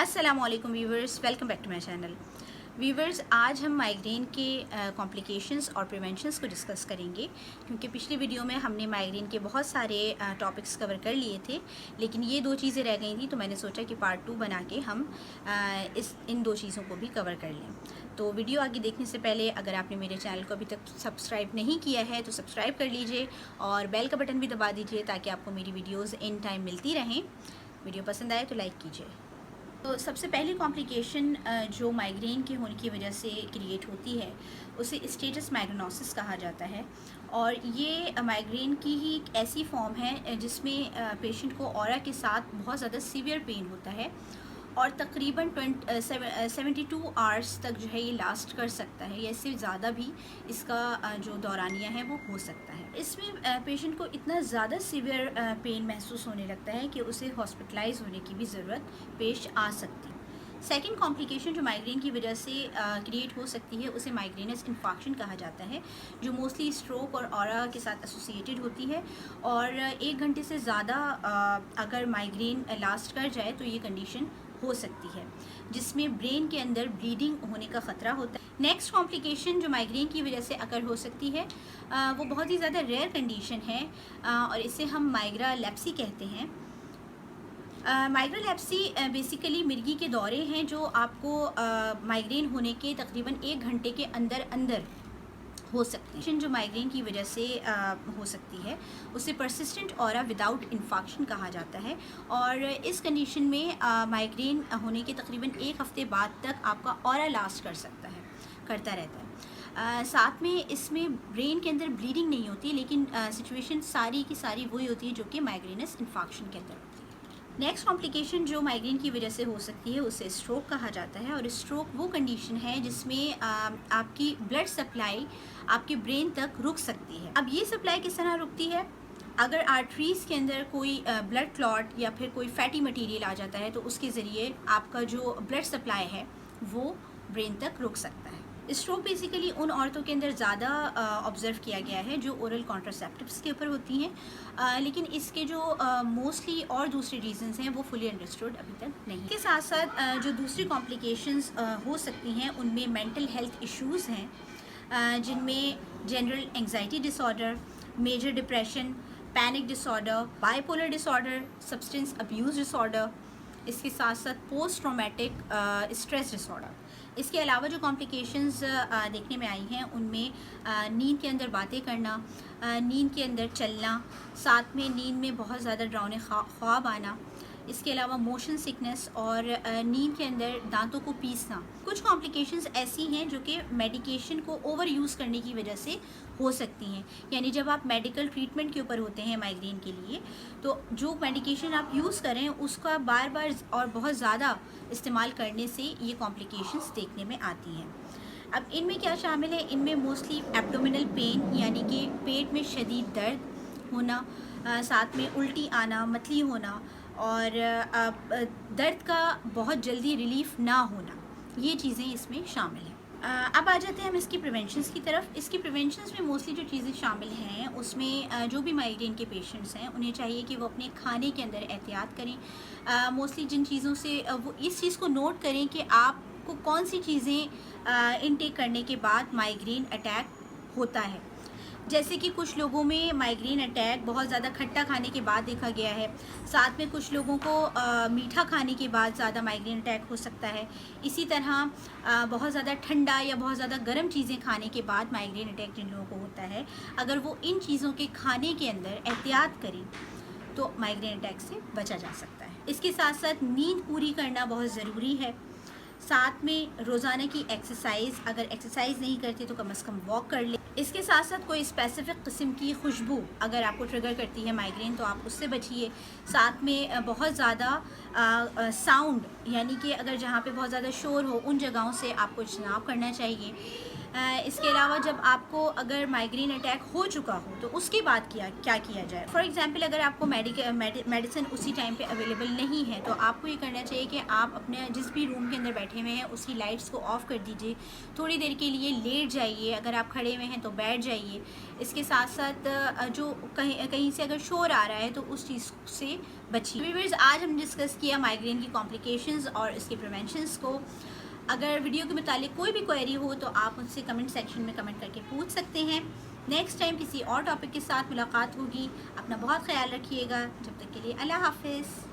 अस्सलामुअलैकुम viewers, welcome back to my channel. Viewers, आज हम माइग्रेन के कॉम्प्लिकेशंस और प्रिवेंशंस को डिस्कस करेंगे, क्योंकि पिछली वीडियो में हमने माइग्रेन के बहुत सारे टॉपिक्स कवर कर लिए थे, लेकिन ये दो चीज़ें रह गई थी, तो मैंने सोचा कि पार्ट 2 बना के हम इन दो चीज़ों को भी कवर कर लें। तो वीडियो आगे देखने से पहले अगर आपने मेरे चैनल को अभी तक सब्सक्राइब नहीं किया है तो सब्सक्राइब कर लीजिए और बेल का बटन भी दबा दीजिए ताकि आपको मेरी वीडियोज़ इन टाइम मिलती रहें। वीडियो पसंद आए तो लाइक कीजिए। तो सबसे पहली कॉम्प्लिकेशन जो माइग्रेन के होने की वजह से क्रिएट होती है उसे स्टेटस माइग्रेनोसिस कहा जाता है, और ये माइग्रेन की ही एक ऐसी फॉर्म है जिसमें पेशेंट को ऑरा के साथ बहुत ज़्यादा सीवियर पेन होता है और तकरीबन 72 आवर्स तक जो है ये लास्ट कर सकता है, या इससे ज़्यादा भी इसका जो दौरानिया है वो हो सकता है। इसमें पेशेंट को इतना ज़्यादा सीवियर पेन महसूस होने लगता है कि उसे हॉस्पिटलाइज होने की भी ज़रूरत पेश आ सकती है। सेकेंड कॉम्प्लिकेशन जो माइग्रेन की वजह से क्रिएट हो सकती है उसे माइग्रेनस इन्फेक्शन कहा जाता है, जो मोस्टली स्ट्रोक और ऑरा के साथ एसोसिएटेड होती है, और 1 घंटे से ज़्यादा अगर माइग्रेन लास्ट कर जाए तो ये कंडीशन हो सकती है, जिसमें ब्रेन के अंदर ब्लीडिंग होने का ख़तरा होता है। नेक्स्ट कॉम्प्लिकेशन जो माइग्रेन की वजह से अगर हो सकती है वो बहुत ही ज़्यादा रेयर कंडीशन है, और इसे हम माइग्रेलेप्सी कहते हैं। माइग्रेलेप्सी बेसिकली मिर्गी के दौरे हैं जो आपको माइग्रेन होने के तकरीबन 1 घंटे के अंदर अंदर हो सकते हैं। जो माइग्रेन की वजह से हो सकती है उसे परसिस्टेंट ऑरा विदाउट इन्फेक्शन कहा जाता है, और इस कंडीशन में माइग्रेन होने के तकरीबन 1 हफ्ते बाद तक आपका ऑरा लास्ट करता रहता है। साथ में इसमें ब्रेन के अंदर ब्लीडिंग नहीं होती, लेकिन सिचुएशन सारी की सारी वही होती है जो कि माइग्रेनस इन्फेक्शन के अंदर होती है। नेक्स्ट कॉम्प्लिकेशन जो माइग्रेन की वजह से हो सकती है उसे स्ट्रोक कहा जाता है, और स्ट्रोक वो कंडीशन है जिसमें आपकी ब्लड सप्लाई आपके ब्रेन तक रुक सकती है। अब ये सप्लाई किस तरह रुकती है? अगर आर्टरीज़ के अंदर कोई ब्लड क्लॉट या फिर कोई फैटी मटेरियल आ जाता है तो उसके ज़रिए आपका जो ब्लड सप्लाई है वो ब्रेन तक रुक सकता है। स्ट्रोक बेसिकली उन औरतों के अंदर ज़्यादा ऑब्ज़र्व किया गया है जो ओरल कॉन्ट्रासेप्टिव्स के ऊपर होती हैं, लेकिन इसके जो मोस्टली और दूसरे रीजंस हैं वो फुली अंडरस्टूड अभी तक नहीं। इसके साथ साथ जो दूसरी कॉम्प्लिकेशंस हो सकती हैं उनमें मेंटल हेल्थ इश्यूज़ हैं, जिनमें general anxiety disorder, major depression, panic disorder, bipolar disorder, substance abuse disorder, इसके साथ साथ पोस्ट ट्रॉमेटिक स्ट्रेस डिसऑर्डर। इसके अलावा जो कॉम्प्लिकेशंस देखने में आई हैं उनमें नींद के अंदर बातें करना, नींद के अंदर चलना, साथ में नींद में बहुत ज़्यादा डरावने ख्वाब आना, इसके अलावा मोशन सिकनेस और नींद के अंदर दांतों को पीसना। कुछ कॉम्प्लिकेशंस ऐसी हैं जो कि मेडिकेशन को ओवर यूज़ करने की वजह से हो सकती हैं, यानी जब आप मेडिकल ट्रीटमेंट के ऊपर होते हैं माइग्रेन के लिए तो जो मेडिकेशन आप यूज़ करें उसका बार बार और बहुत ज़्यादा इस्तेमाल करने से ये कॉम्प्लिकेशंस देखने में आती हैं। अब इनमें क्या शामिल है? इनमें मोस्टली एब्डोमिनल पेन यानी कि पेट में शदीद दर्द होना, साथ में उल्टी आना, मतली होना, और दर्द का बहुत जल्दी रिलीफ ना होना, ये चीज़ें इसमें शामिल हैं। अब आ जाते हैं हम इसकी प्रिवेंशंस की तरफ। इसकी प्रिवेंशंस में मोस्टली जो चीज़ें शामिल हैं उसमें जो भी माइग्रेन के पेशेंट्स हैं उन्हें चाहिए कि वो अपने खाने के अंदर एहतियात करें। मोस्टली जिन चीज़ों से वो इस चीज़ को नोट करें कि आपको कौन सी चीज़ें इनटेक करने के बाद माइग्रेन अटैक होता है। जैसे कि कुछ लोगों में माइग्रेन अटैक बहुत ज़्यादा खट्टा खाने के बाद देखा गया है, साथ में कुछ लोगों को मीठा खाने के बाद ज़्यादा माइग्रेन अटैक हो सकता है। इसी तरह बहुत ज़्यादा ठंडा या बहुत ज़्यादा गर्म चीज़ें खाने के बाद माइग्रेन अटैक जिन लोगों को होता है, अगर वो इन चीज़ों के खाने के अंदर एहतियात करें तो माइग्रेन अटैक से बचा जा सकता है। इसके साथ साथ नींद पूरी करना बहुत ज़रूरी है, साथ में रोज़ाना की एक्सरसाइज, अगर एक्सरसाइज नहीं करते तो कम से कम वॉक कर ले। इसके साथ साथ कोई स्पेसिफ़िक किस्म की खुशबू अगर आपको ट्रिगर करती है माइग्रेन तो आप उससे बचिए। साथ में बहुत ज़्यादा साउंड, यानी कि अगर जहाँ पे बहुत ज़्यादा शोर हो उन जगहों से आपको इज्तनाब करना चाहिए। इसके अलावा जब आपको अगर माइग्रेन अटैक हो चुका हो तो उसके बाद क्या किया जाए। फॉर एग्जांपल अगर आपको मेडिसिन उसी टाइम पे अवेलेबल नहीं है तो आपको ये करना चाहिए कि आप अपने जिस भी रूम के अंदर बैठे हुए हैं उसकी लाइट्स को ऑफ़ कर दीजिए, थोड़ी देर के लिए लेट जाइए, अगर आप खड़े हुए हैं तो बैठ जाइए। इसके साथ साथ जो कहीं से अगर शोर आ रहा है तो उस चीज़ से बचिए। व्यूअर्स, आज हम डिस्कस किया माइग्रेन की कॉम्प्लिकेशंस और इसके प्रिवेंशंस को। अगर वीडियो के मुतालिक कोई भी क्वेरी हो तो आप मुझसे कमेंट सेक्शन में कमेंट करके पूछ सकते हैं। नेक्स्ट टाइम किसी और टॉपिक के साथ मुलाकात होगी। अपना बहुत ख्याल रखिएगा। जब तक के लिए अल्लाह हाफिज़।